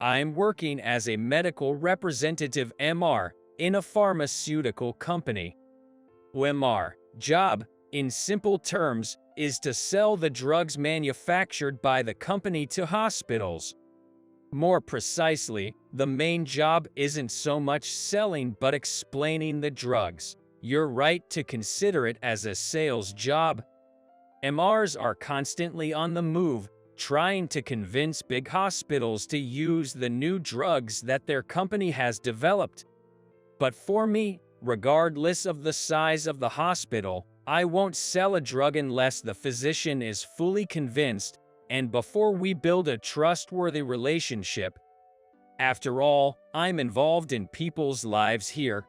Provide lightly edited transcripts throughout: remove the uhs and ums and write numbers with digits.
I'm working as a medical representative MR in a pharmaceutical company. MR job, in simple terms, is to sell the drugs manufactured by the company to hospitals. More precisely, the main job isn't so much selling but explaining the drugs. You're right to consider it as a sales job. MRs are constantly on the move, trying to convince big hospitals to use the new drugs that their company has developed. But for me, regardless of the size of the hospital, I won't sell a drug unless the physician is fully convinced and before we build a trustworthy relationship. After all, I'm involved in people's lives here.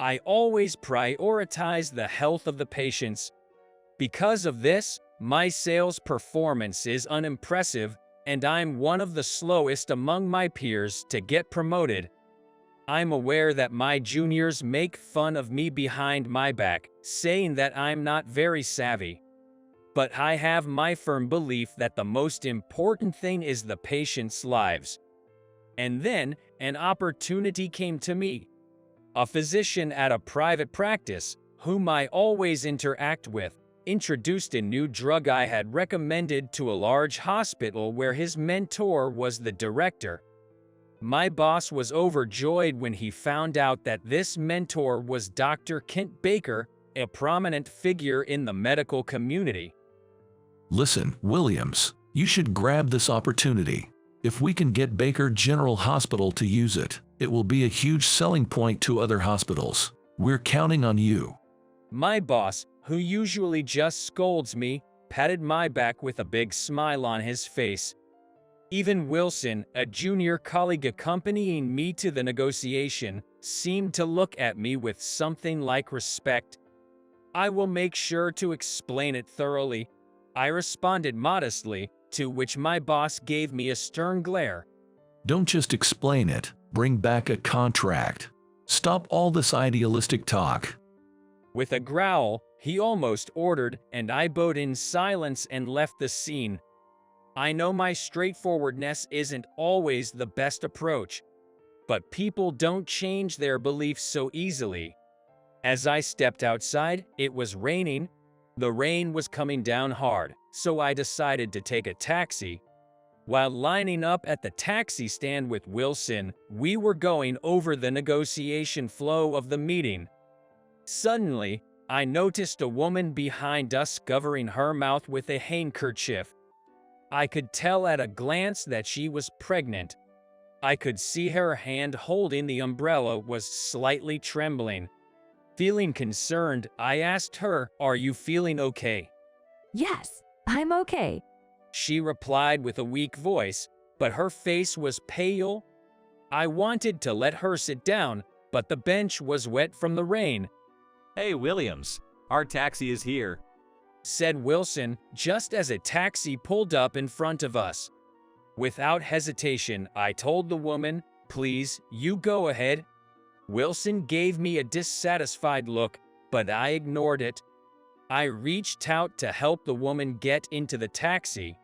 I always prioritize the health of the patients. Because of this, my sales performance is unimpressive, and I'm one of the slowest among my peers to get promoted. I'm aware that my juniors make fun of me behind my back, saying that I'm not very savvy. But I have my firm belief that the most important thing is the patients' lives. And then, an opportunity came to me. A physician at a private practice, whom I always interact with, introduced a new drug I had recommended to a large hospital where his mentor was the director. My boss was overjoyed when he found out that this mentor was Dr. Kent Baker, a prominent figure in the medical community. Listen, Williams, you should grab this opportunity. If we can get Baker General Hospital to use it, it will be a huge selling point to other hospitals. We're counting on you. My boss, who usually just scolds me, patted my back with a big smile on his face. Even Wilson, a junior colleague accompanying me to the negotiation, seemed to look at me with something like respect. I will make sure to explain it thoroughly, I responded modestly, to which my boss gave me a stern glare. Don't just explain it, bring back a contract. Stop all this idealistic talk. With a growl, he almost ordered, and I bowed in silence and left the scene. I know my straightforwardness isn't always the best approach, but people don't change their beliefs so easily. As I stepped outside, it was raining. The rain was coming down hard, so I decided to take a taxi. While lining up at the taxi stand with Wilson, we were going over the negotiation flow of the meeting. Suddenly, I noticed a woman behind us covering her mouth with a handkerchief. I could tell at a glance that she was pregnant. I could see her hand holding the umbrella was slightly trembling. Feeling concerned, I asked her, "Are you feeling okay?" Yes, I'm okay. She replied with a weak voice, but her face was pale. I wanted to let her sit down, but the bench was wet from the rain. "Hey, Williams, our taxi is here," said Wilson, just as a taxi pulled up in front of us. Without hesitation, I told the woman, "Please, you go ahead." Wilson gave me a dissatisfied look, but I ignored it. I reached out to help the woman get into the taxi.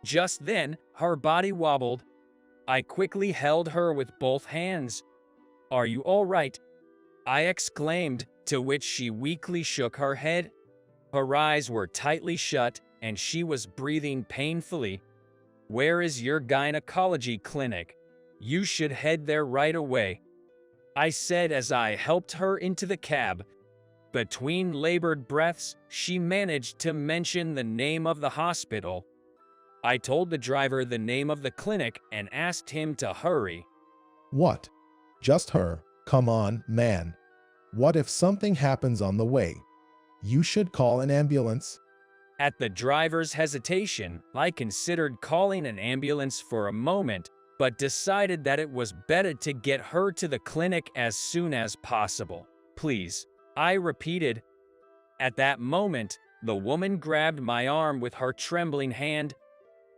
Just then, her body wobbled. I quickly held her with both hands. "Are you all right?" I exclaimed, to which she weakly shook her head. Her eyes were tightly shut, and she was breathing painfully. "Where is your gynecology clinic? You should head there right away," I said as I helped her into the cab. Between labored breaths, she managed to mention the name of the hospital. I told the driver the name of the clinic and asked him to hurry. What? Just her? Come on, man. What if something happens on the way? You should call an ambulance. At the driver's hesitation, I considered calling an ambulance for a moment, but decided that it was better to get her to the clinic as soon as possible. "Please," I repeated. At that moment, the woman grabbed my arm with her trembling hand.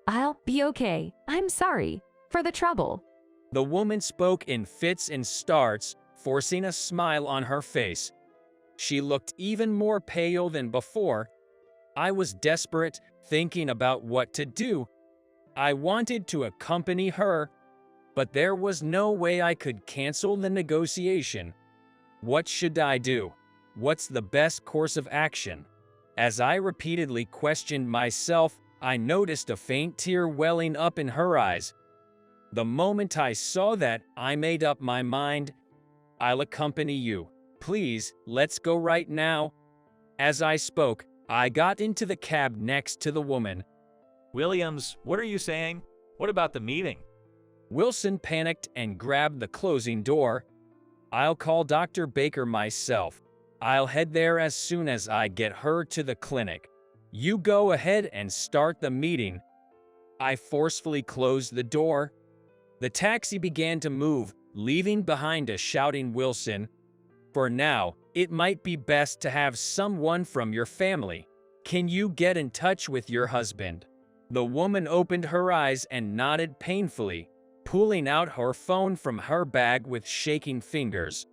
I'll be okay. I'm sorry for the trouble. The woman spoke in fits and starts, forcing a smile on her face. She looked even more pale than before. I was desperate, thinking about what to do. I wanted to accompany her. but there was no way I could cancel the negotiation. What should I do? What's the best course of action? As I repeatedly questioned myself, I noticed a faint tear welling up in her eyes. The moment I saw that, I made up my mind. I'll accompany you. Please, let's go right now. As I spoke, I got into the cab next to the woman. Williams, what are you saying? What about the meeting? Wilson panicked and grabbed the closing door. I'll call Dr. Baker myself. I'll head there as soon as I get her to the clinic. You go ahead and start the meeting. I forcefully closed the door. The taxi began to move, leaving behind a shouting Wilson. For now, it might be best to have someone from your family. Can you get in touch with your husband? The woman opened her eyes and nodded painfully, pulling out her phone from her bag with shaking fingers.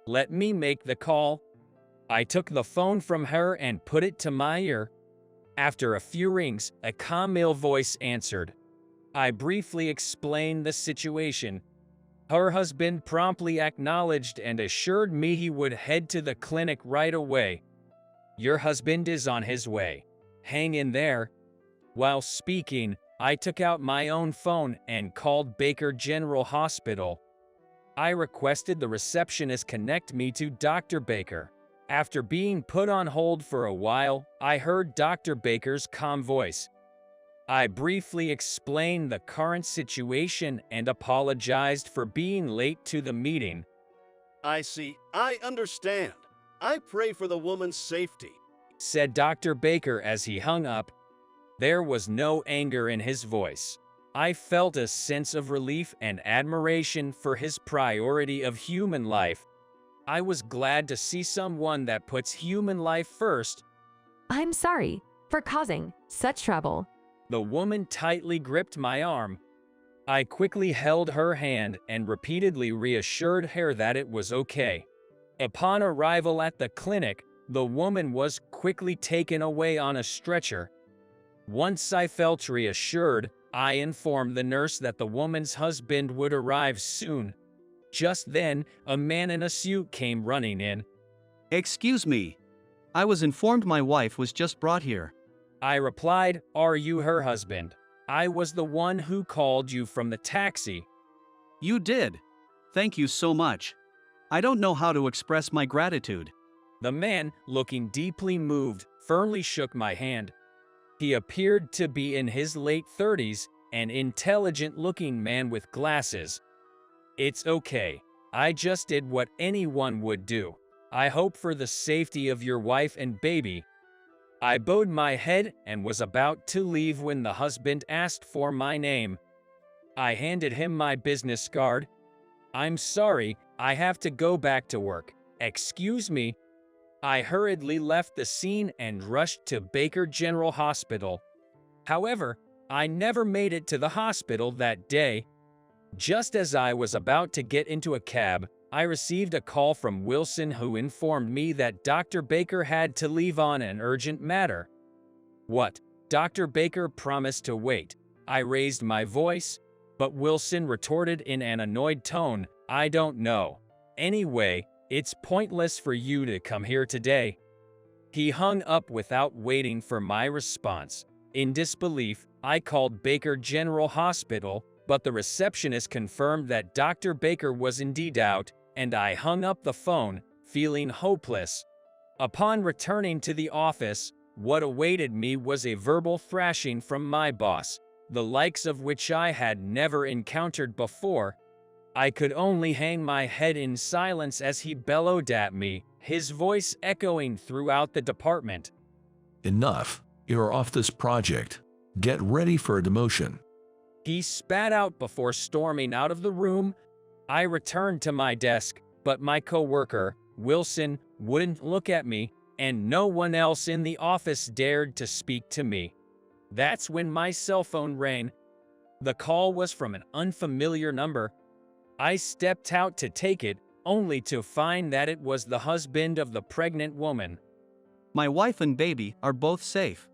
Let me make the call. I took the phone from her and put it to my ear. After a few rings, a calm male voice answered. I briefly explained the situation. Her husband promptly acknowledged and assured me he would head to the clinic right away. Your husband is on his way. Hang in there. While speaking, I took out my own phone and called Baker General Hospital. I requested the receptionist connect me to Dr. Baker. After being put on hold for a while, I heard Dr. Baker's calm voice. I briefly explained the current situation and apologized for being late to the meeting. I see. I understand. I pray for the woman's safety, said Dr. Baker as he hung up. There was no anger in his voice. I felt a sense of relief and admiration for his priority of human life. I was glad to see someone that puts human life first. I'm sorry for causing such trouble. The woman tightly gripped my arm. I quickly held her hand and repeatedly reassured her that it was okay. Upon arrival at the clinic, the woman was quickly taken away on a stretcher. Once I felt reassured, I informed the nurse that the woman's husband would arrive soon. Just then, a man in a suit came running in. Excuse me. I was informed my wife was just brought here. I replied, Are you her husband? I was the one who called you from the taxi. You did. Thank you so much. I don't know how to express my gratitude. The man, looking deeply moved, firmly shook my hand. He appeared to be in his late 30s, an intelligent-looking man with glasses. It's okay. I just did what anyone would do. I hope for the safety of your wife and baby. I bowed my head and was about to leave when the husband asked for my name. I handed him my business card. I'm sorry, I have to go back to work. Excuse me. I hurriedly left the scene and rushed to Baker General Hospital. However, I never made it to the hospital that day. Just as I was about to get into a cab, I received a call from Wilson who informed me that Dr. Baker had to leave on an urgent matter. What? Dr. Baker promised to wait. I raised my voice, but Wilson retorted in an annoyed tone, I don't know. Anyway, it's pointless for you to come here today. He hung up without waiting for my response. In disbelief, I called Baker General Hospital, but the receptionist confirmed that Dr. Baker was indeed out, and I hung up the phone, feeling hopeless. Upon returning to the office, what awaited me was a verbal thrashing from my boss, the likes of which I had never encountered before. I could only hang my head in silence as he bellowed at me, his voice echoing throughout the department. Enough. You're off this project. Get ready for a demotion. He spat out before storming out of the room. I returned to my desk, but my coworker, Wilson, wouldn't look at me, and no one else in the office dared to speak to me. That's when my cell phone rang. The call was from an unfamiliar number. I stepped out to take it, only to find that it was the husband of the pregnant woman. My wife and baby are both safe.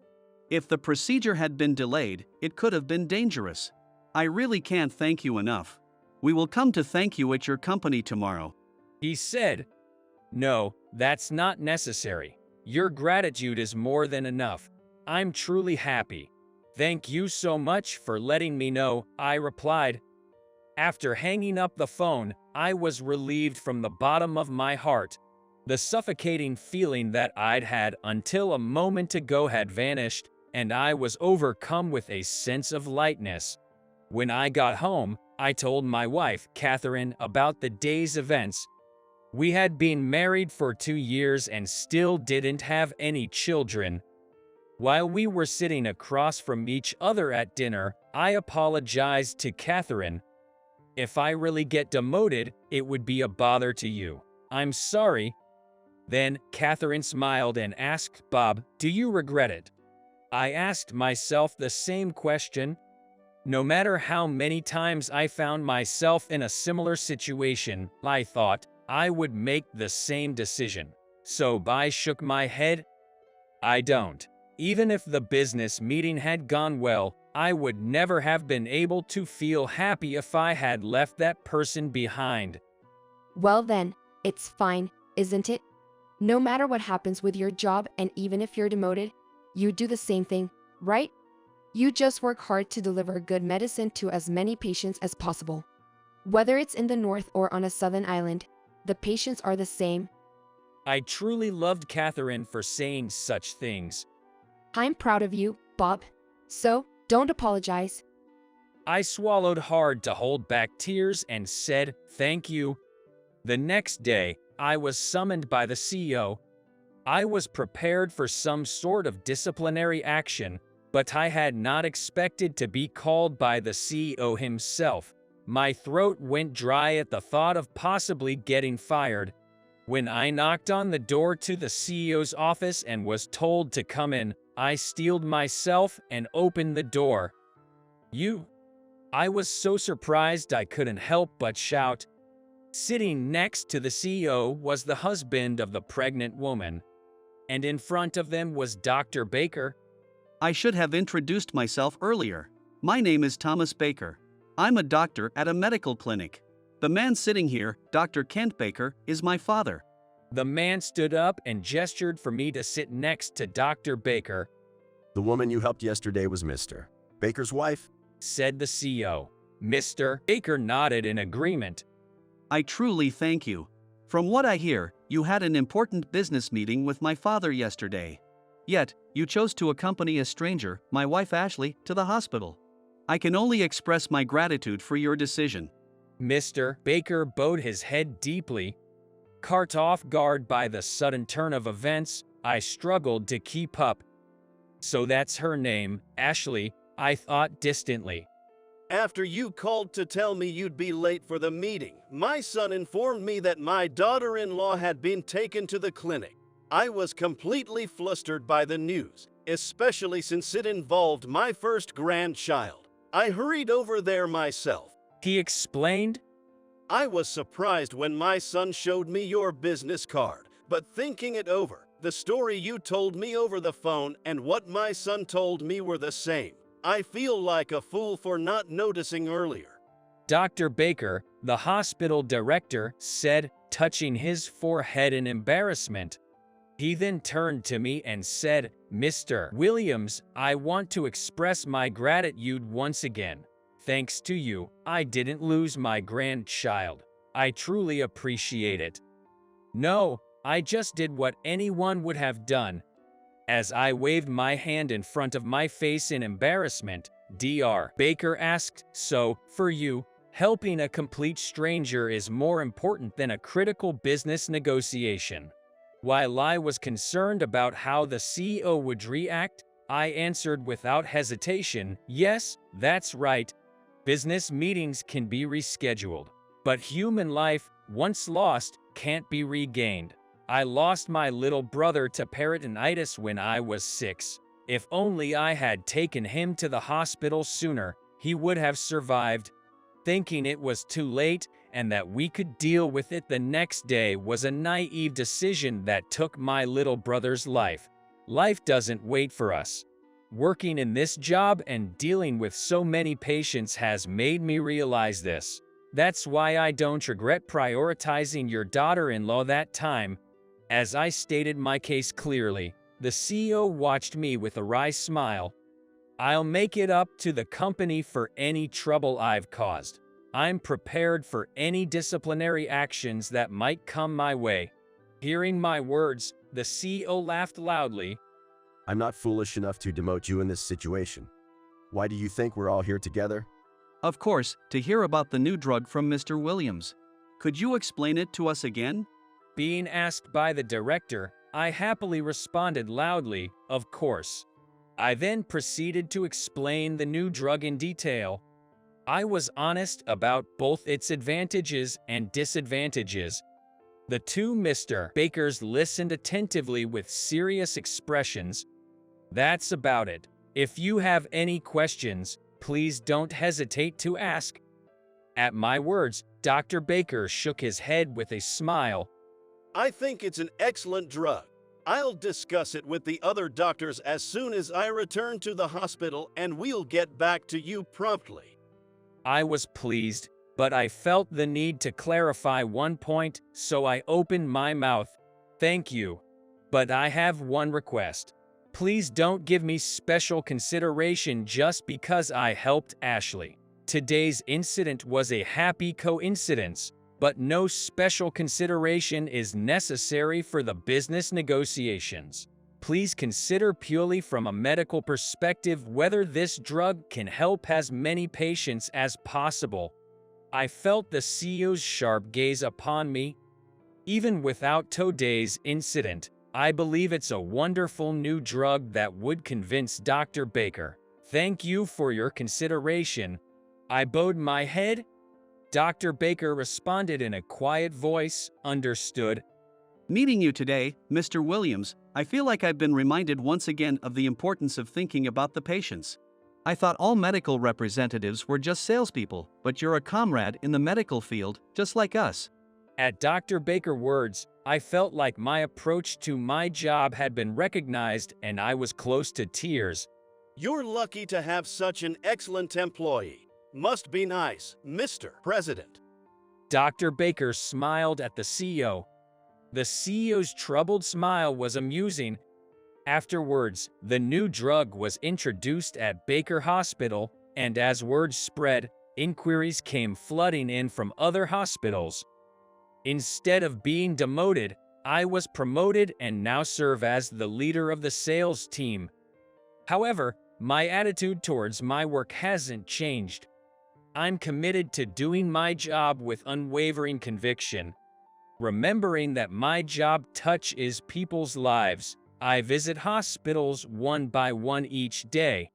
If the procedure had been delayed, it could have been dangerous. I really can't thank you enough. We will come to thank you at your company tomorrow. He said, "No, that's not necessary. Your gratitude is more than enough. I'm truly happy. Thank you so much for letting me know," I replied. After hanging up the phone, I was relieved from the bottom of my heart. The suffocating feeling that I'd had until a moment ago had vanished, and I was overcome with a sense of lightness. When I got home, I told my wife, Catherine, about the day's events. We had been married for 2 years and still didn't have any children. While we were sitting across from each other at dinner, I apologized to Catherine. "If I really get demoted, it would be a bother to you. I'm sorry." Then Catherine smiled and asked, "Bob, do you regret it?" I asked myself the same question. No matter how many times I found myself in a similar situation, I thought I would make the same decision. So I shook my head. I don't. Even if the business meeting had gone well, I would never have been able to feel happy if I had left that person behind. Well then, it's fine, isn't it? No matter what happens with your job and even if you're demoted, you do the same thing, right? You just work hard to deliver good medicine to as many patients as possible. Whether it's in the north or on a southern island, the patients are the same. I truly loved Catherine for saying such things. I'm proud of you, Bob. So, don't apologize. I swallowed hard to hold back tears and said, "Thank you." The next day, I was summoned by the CEO. I was prepared for some sort of disciplinary action, but I had not expected to be called by the CEO himself. My throat went dry at the thought of possibly getting fired. When I knocked on the door to the CEO's office and was told to come in, I steeled myself and opened the door. "You?" I was so surprised I couldn't help but shout. Sitting next to the CEO was the husband of the pregnant woman, and in front of them was Dr. Baker. I should have introduced myself earlier. My name is Thomas Baker. I'm a doctor at a medical clinic. The man sitting here, Dr. Kent Baker, is my father. The man stood up and gestured for me to sit next to Dr. Baker. "The woman you helped yesterday was Mr. Baker's wife?" said the CEO. Mr. Baker nodded in agreement. I truly thank you. From what I hear, you had an important business meeting with my father yesterday. Yet, you chose to accompany a stranger, my wife Ashley, to the hospital. I can only express my gratitude for your decision. Mr. Baker bowed his head deeply. Caught off guard by the sudden turn of events, I struggled to keep up. "So that's her name, Ashley," I thought distantly. After you called to tell me you'd be late for the meeting, my son informed me that my daughter-in-law had been taken to the clinic. I was completely flustered by the news, especially since it involved my first grandchild. I hurried over there myself. He explained. I was surprised when my son showed me your business card, but thinking it over, the story you told me over the phone and what my son told me were the same. I feel like a fool for not noticing earlier. Dr. Baker, the hospital director, said, touching his forehead in embarrassment. He then turned to me and said, "Mr. Williams, I want to express my gratitude once again. Thanks to you, I didn't lose my grandchild. I truly appreciate it." "No, I just did what anyone would have done." As I waved my hand in front of my face in embarrassment, Dr. Baker asked, "So, for you, helping a complete stranger is more important than a critical business negotiation?" While I was concerned about how the CEO would react, I answered without hesitation, "Yes, that's right. Business meetings can be rescheduled, but human life, once lost, can't be regained. I lost my little brother to peritonitis when I was 6. If only I had taken him to the hospital sooner, he would have survived. Thinking it was too late and that we could deal with it the next day was a naive decision that took my little brother's life. Life doesn't wait for us. Working in this job and dealing with so many patients has made me realize this. That's why I don't regret prioritizing your daughter-in-law that time. As I stated my case clearly, the CEO watched me with a wry smile. I'll make it up to the company for any trouble I've caused. I'm prepared for any disciplinary actions that might come my way. Hearing my words, the CEO laughed loudly. I'm not foolish enough to demote you in this situation. Why do you think we're all here together? Of course, to hear about the new drug from Mr. Williams. Could you explain it to us again? Being asked by the director, I happily responded loudly, of course. I then proceeded to explain the new drug in detail. I was honest about both its advantages and disadvantages. The two Mr. Bakers listened attentively with serious expressions. That's about it. If you have any questions, please don't hesitate to ask. At my words, Dr. Baker shook his head with a smile. I think it's an excellent drug. I'll discuss it with the other doctors as soon as I return to the hospital, and we'll get back to you promptly. I was pleased, but I felt the need to clarify one point, so I opened my mouth. Thank you. But I have one request. Please don't give me special consideration just because I helped Ashley. Today's incident was a happy coincidence, but no special consideration is necessary for the business negotiations. Please consider purely from a medical perspective whether this drug can help as many patients as possible. I felt the CEO's sharp gaze upon me. Even without today's incident, I believe it's a wonderful new drug that would convince Dr. Baker. Thank you for your consideration. I bowed my head. Dr. Baker responded in a quiet voice, understood. Meeting you today, Mr. Williams, I feel like I've been reminded once again of the importance of thinking about the patients. I thought all medical representatives were just salespeople, but you're a comrade in the medical field, just like us. At Dr. Baker's words, I felt like my approach to my job had been recognized and I was close to tears. You're lucky to have such an excellent employee. Must be nice, Mr. President. Dr. Baker smiled at the CEO. The CEO's troubled smile was amusing. Afterwards, the new drug was introduced at Baker Hospital, and as word spread, inquiries came flooding in from other hospitals. Instead of being demoted, I was promoted and now serve as the leader of the sales team. However, my attitude towards my work hasn't changed. I'm committed to doing my job with unwavering conviction. Remembering that my job touches people's lives, I visit hospitals one by one each day.